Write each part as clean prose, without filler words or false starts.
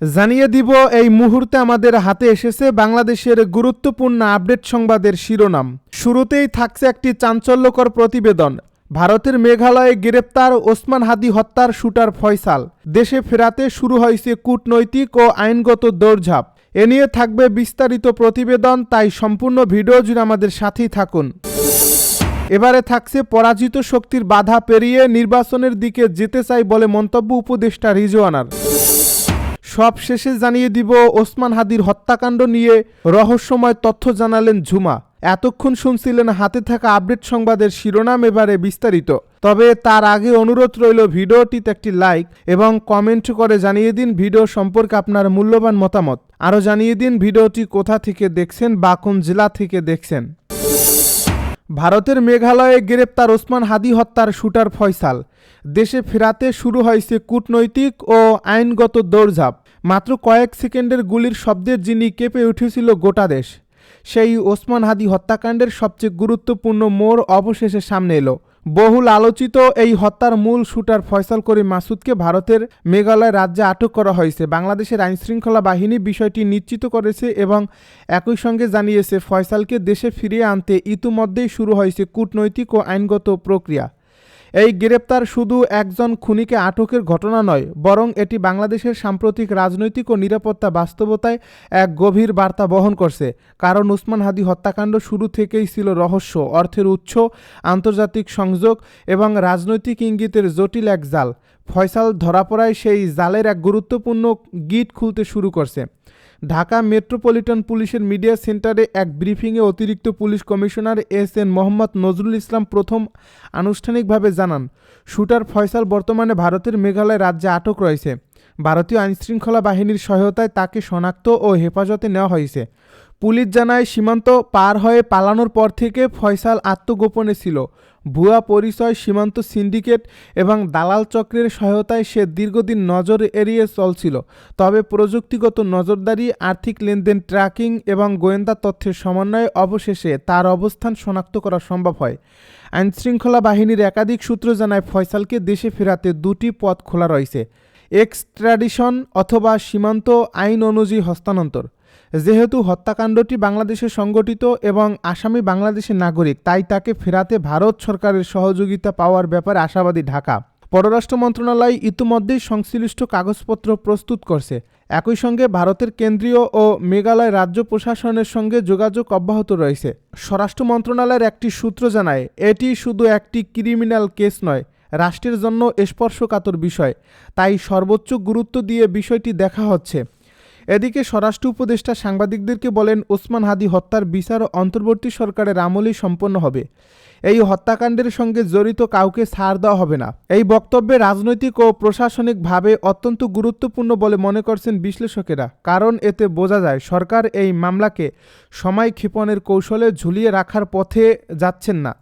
জানিয়ে দিব এই মুহূর্তে আমাদের হাতে এসেছে বাংলাদেশের গুরুত্বপূর্ণ আপডেট সংবাদের শিরোনাম। শুরুতেই থাকছে একটি চাঞ্চল্যকর প্রতিবেদন। ভারতের মেঘালয়ে গ্রেপ্তার ওসমান হাদি হত্যার শুটার ফয়সাল। দেশে ফেরাতে শুরু হয়েছে কূটনৈতিক ও আইনগত দৌড়ঝাঁপ। এ নিয়ে থাকবে বিস্তারিত প্রতিবেদন, তাই সম্পূর্ণ ভিডিও জুড়ে আমাদের সাথেই থাকুন। এবারে থাকছে পরাজিত শক্তির বাধা পেরিয়ে নির্বাচনের দিকে যেতে চাই বলে মন্তব্য উপদেষ্টা রিজওয়ানার। সব শেষে জানিয়ে দিব ওসমান হাদির হত্যাকাণ্ড নিয়ে রহস্যময় তথ্য জানালেন ঝুমা। এতক্ষণ শুনছিলেন হাতে থাকা আপডেট সংবাদের শিরোনাম, এবারে বিস্তারিত। তবে তার আগে অনুরোধ রইল ভিডিওটিতে একটি লাইক এবং কমেন্ট করে জানিয়ে দিন ভিডিও সম্পর্কে আপনার মূল্যবান মতামত। আরও জানিয়ে দিন ভিডিওটি কোথা থেকে দেখছেন বা কোন জেলা থেকে দেখছেন। ভারতের মেঘালয়ে গ্রেপ্তার ওসমান হাদি হত্যার শুটার ফয়সাল। দেশে ফেরাতে শুরু হয়েছে কূটনৈতিক ও আইনগত দৌড়ঝাঁপ। মাত্র কয়েক সেকেন্ডের গুলির শব্দে যিনি কেঁপে উঠেছিল গোটা দেশ, সেই ওসমান হাদি হত্যাকাণ্ডের সবচেয়ে গুরুত্বপূর্ণ মোড় অবশেষে সামনে এলো। বহুল আলোচিত এই হত্যার মূল শুটার ফয়সাল করিম মাসুদকে ভারতের মেঘালয় রাজ্যে আটক করা হয়েছে। বাংলাদেশের আইনশৃঙ্খলা বাহিনী বিষয়টি নিশ্চিত করেছে এবং একই সঙ্গে জানিয়েছে ফয়সালকে দেশে ফিরিয়ে আনতে ইতিমধ্যেই শুরু হয়েছে কূটনৈতিক ও আইনগত প্রক্রিয়া। এই গ্রেপ্তার শুধু একজন খুনিকে আটকের ঘটনা নয়, বরং এটি বাংলাদেশের সাম্প্রতিক রাজনৈতিক ও নিরাপত্তা বাস্তবতায় এক গভীর বার্তা বহন করছে। কারণ ওসমান হাদি হত্যাকাণ্ড শুরু থেকেই ছিল রহস্য, অর্থের উৎস, আন্তর্জাতিক সংযোগ এবং রাজনৈতিক ইঙ্গিতের জটিল এক জাল। ফয়সাল ধরা পড়ায় সেই জালের এক গুরুত্বপূর্ণ গিট খুলতে শুরু করছে। ঢাকা মেট্রোপলিটন পুলিশের মিডিয়া সেন্টারে এক ব্রিফিংয়ে অতিরিক্ত পুলিশ কমিশনার এস.এন. মোহাম্মদ নজরুল ইসলাম প্রথম আনুষ্ঠানিকভাবে জানান, শুটার ফয়সাল বর্তমানে ভারতের মেঘালয় রাজ্যে আটক রয়েছে। ভারতীয় আইনশৃঙ্খলা বাহিনীর সহায়তায় তাকে শনাক্ত ও হেফাজতে নেওয়া হয়েছে। পুলিশ জানায়, সীমান্ত পার হয়ে পালানোর পর থেকে ফয়সাল আত্মগোপনে ছিল। ভুয়া পরিচয়, সীমান্ত সিন্ডিকেট এবং দালাল চক্রের সহায়তায় সে দীর্ঘদিন নজর এড়িয়ে চলছিল। তবে প্রযুক্তিগত নজরদারি, আর্থিক লেনদেন ট্র্যাকিং এবং গোয়েন্দা তথ্যের সমন্বয়ে অবশেষে তার অবস্থান শনাক্ত করা সম্ভব হয়। আইনশৃঙ্খলা বাহিনীর একাধিক সূত্র জানায়, ফয়সালকে দেশে ফেরাতে দুটি পথ খোলা রয়েছে: এক্সট্রাডিশন অথবা সীমান্ত আইন অনুযায়ী হস্তান্তর। যেহেতু হত্যাকাণ্ডটি বাংলাদেশে সংগঠিত এবং আসামি বাংলাদেশের নাগরিক, তাই তাকে ফেরাতে ভারত সরকারের সহযোগিতা পাওয়ার ব্যাপারে আশাবাদী ঢাকা। পররাষ্ট্র মন্ত্রণালয় ইতিমধ্যেই সংশ্লিষ্ট কাগজপত্র প্রস্তুত করছে। একই সঙ্গে ভারতের কেন্দ্রীয় ও মেঘালয় রাজ্য প্রশাসনের সঙ্গে যোগাযোগ অব্যাহত রয়েছে। স্বরাষ্ট্র মন্ত্রণালয়ের একটি সূত্র জানায়, এটি শুধু একটি ক্রিমিনাল কেস নয়, রাষ্ট্রের জন্য স্পর্শকাতর বিষয়, তাই সর্বোচ্চ গুরুত্ব দিয়ে বিষয়টি দেখা হচ্ছে। এদিকে স্বরাষ্ট্র উপদেষ্টা সাংবাদিকদেরকে বলেন, ওসমান হাদি হত্যার বিচার অন্তর্বর্তী সরকারের আমলেই সম্পন্ন হবে। এই হত্যাকাণ্ডের সঙ্গে জড়িত কাউকে ছাড় দেওয়া হবে না। এই বক্তব্যে রাজনৈতিক ও প্রশাসনিকভাবে অত্যন্ত গুরুত্বপূর্ণ বলে মনে করছেন বিশ্লেষকেরা। কারণ এতে বোঝা যায় সরকার এই মামলাকে সময় ক্ষেপণের কৌশলে ঝুলিয়ে রাখার পথে যাচ্ছেন না।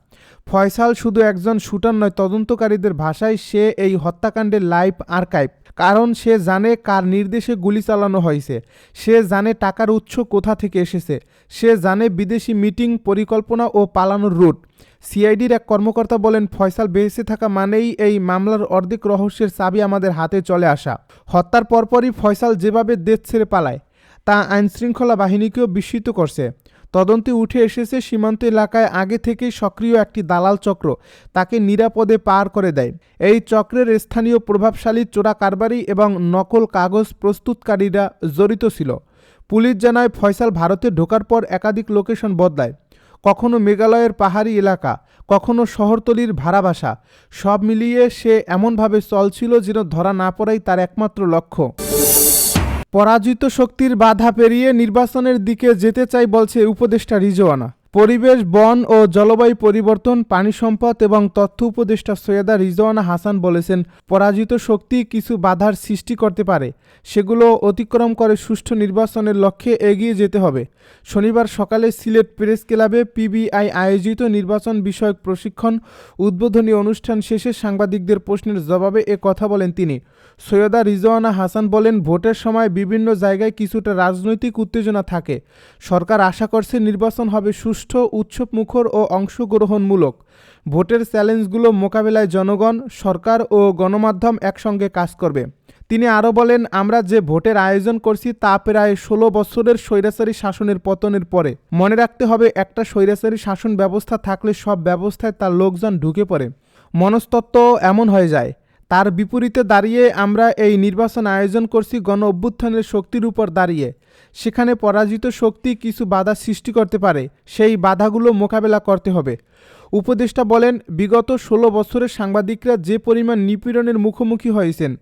ফয়সাল শুধু একজন শুটার নয়, তদন্তকারীদের ভাষায় সে এই হত্যাকাণ্ডের লাইভ আর্কাইভ। কারণ সে জানে কার নির্দেশে গুলি চালানো হয়েছে, সে জানে টাকার উৎস কোথা থেকে এসেছে, সে জানে বিদেশি মিটিং, পরিকল্পনা ও পালানোর রুট। সিআইডির এক কর্মকর্তা বলেন, ফয়সাল বেঁচে থাকা মানেই এই মামলার অর্ধেক রহস্যের চাবি আমাদের হাতে চলে আসা। হত্যার পরপরই ফয়সাল যেভাবে দেশ ছেড়ে পালায়, তা আইনশৃঙ্খলা বাহিনীকেও বিস্মিত করছে। তদন্তে উঠে এসেছে, সীমান্ত এলাকায় আগে থেকেই সক্রিয় একটি দালাল চক্র তাকে নিরাপদে পার করে দেয়। এই চক্রের স্থানীয় প্রভাবশালী চোরা কারবারি এবং নকল কাগজ প্রস্তুতকারীরা জড়িত ছিল। পুলিশ জানায়, ফয়সাল ভারতে ঢোকার পর একাধিক লোকেশন বদলায়, কখনো মেঘালয়ের পাহাড়ি এলাকা, কখনো শহরতলির ভাড়া বাসা। সব মিলিয়ে সে এমনভাবে চলছিল যেন ধরা না পড়াই তার একমাত্র লক্ষ্য। পরাজিত শক্তির বাধা পেরিয়ে নির্বাচনের দিকে যেতে চাই বলছে উপদেষ্টা রিজওয়ানা। পরিবেশ, বন ও জলবায়ু পরিবর্তন, পানি সম্পদ এবং তথ্য উপদেষ্টা সৈয়দা রিজওয়ানা হাসান বলেছেন, পরাজিত শক্তি কিছু বাধার সৃষ্টি করতে পারে, সেগুলো অতিক্রম করে সুষ্ঠু নির্বাচনের লক্ষ্যে এগিয়ে যেতে হবে। শনিবার সকালে সিলেট প্রেস ক্লাবে পিবিআই আয়োজিত নির্বাচন বিষয়ক প্রশিক্ষণ উদ্বোধনী অনুষ্ঠান শেষে সাংবাদিকদের প্রশ্নের জবাবে এ কথা বলেন তিনি। সৈয়দা রিজওয়ানা হাসান বলেন, ভোটের সময় বিভিন্ন জায়গায় কিছুটা রাজনৈতিক উত্তেজনা থাকে। সরকার আশা করছে নির্বাচন হবে সুষ্ঠু, উৎসবমুখর ও অংশগ্রহণমূলক। ভোটের চ্যালেঞ্জগুলো মোকাবেলায় জনগণ, সরকার ও গণমাধ্যম একসঙ্গে কাজ করবে। তিনি আরও বলেন, আমরা যে ভোটের আয়োজন করছি তা প্রায় ১৬ বছরের স্বৈরাচারী শাসনের পতনের পরে। মনে রাখতে হবে, একটা স্বৈরাচারী শাসন ব্যবস্থা থাকলে সব ব্যবস্থায় তার লোকজন ঢুকে পড়ে, মনস্তত্ত্ব এমন হয়ে যায়। তার বিপরীতে দাঁড়িয়ে আমরা এই নির্বাচন আয়োজন করছি গণ অভ্যুত্থানের শক্তির উপর দাঁড়িয়ে। সেখানে পরাজিত শক্তি কিছু বাধা সৃষ্টি করতে পারে, সেই বাধাগুলো মোকাবেলা করতে হবে। উপদেষ্টা বলেন, বিগত ১৬ বছরের সাংবাদিকরা যে পরিমাণ নিপীড়নের মুখোমুখি হয়েছেন,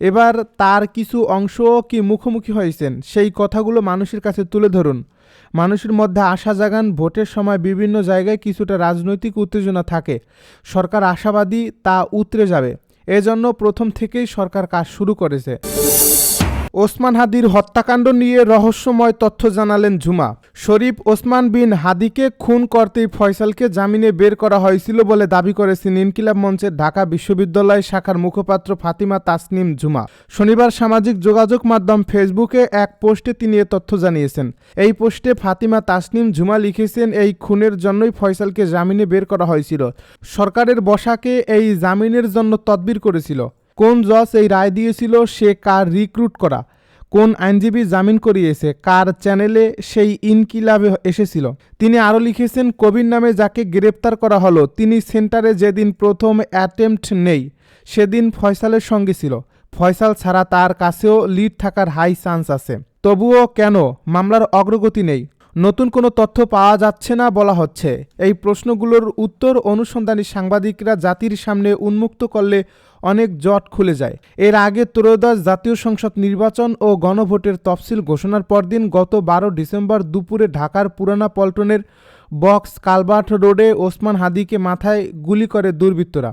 এবার তার কিছু অংশও কি মুখোমুখি হয়েছেন, সেই কথাগুলো মানুষের কাছে তুলে ধরুন। মানুষের মধ্যে আশা জাগান। ভোটের সময় বিভিন্ন জায়গায় কিছুটা রাজনৈতিক উত্তেজনা থাকে, সরকার আশাবাদী তা উতরে যাবে। এজন্য প্রথম থেকেই সরকার কাজ শুরু করেছে। ওসমান হাদির হত্যাকাণ্ড নিয়ে রহস্যময় তথ্য জানালেন ঝুমা। শরীফ ওসমান বিন হাদিকে খুন করতেই ফয়সালকে জামিনে বের করা হয়েছিল বলে দাবি করেছেন ইনকিলাব মঞ্চের ঢাকা বিশ্ববিদ্যালয় শাখার মুখপাত্র ফাতিমা তাসনিম ঝুমা। শনিবার সামাজিক যোগাযোগ মাধ্যম ফেসবুকে এক পোস্টে তিনি এ তথ্য জানিয়েছেন। এই পোস্টে ফাতিমা তাসনিম ঝুমা লিখেছেন, এই খুনের জন্যই ফয়সালকে জামিনে বের করা হয়েছিল। সরকারের বসাকে এই জামিনের জন্য তদবির করেছিল। কোন জজ এই রায় দিয়েছিল, সে কার রিক্রুট করা, কোন আইনজীবী জামিন করিয়েছে, কার চ্যানেলে সেই ইনকিলাবে এসেছিল। তিনি আরও লিখেছেন, কবির নামে যাকে গ্রেপ্তার করা হলো, তিনি সেন্টারে যেদিন প্রথম অ্যাটেম্পট নেই সেদিন ফয়সালের সঙ্গে ছিল। ফয়সাল ছাড়া তার কাছেও লিড থাকার হাই চান্স আছে। তবুও কেন মামলার অগ্রগতি নেই? নতুন কোনো তথ্য পাওয়া যাচ্ছে না বলা হচ্ছে। এই প্রশ্নগুলোর উত্তর অনুসন্ধানী সাংবাদিকরা জাতির সামনে উন্মুক্ত করলে অনেক জট খুলে যায়। এর আগে ত্রয়োদশ জাতীয় সংসদ নির্বাচন ও গণভোটের তফসিল ঘোষণার পরদিন গত ১২ ডিসেম্বর দুপুরে ঢাকার পুরানা পল্টনের বক্স কালভার্ট রোডে ওসমান হাদিকে মাথায় গুলি করে দুর্বৃত্তরা।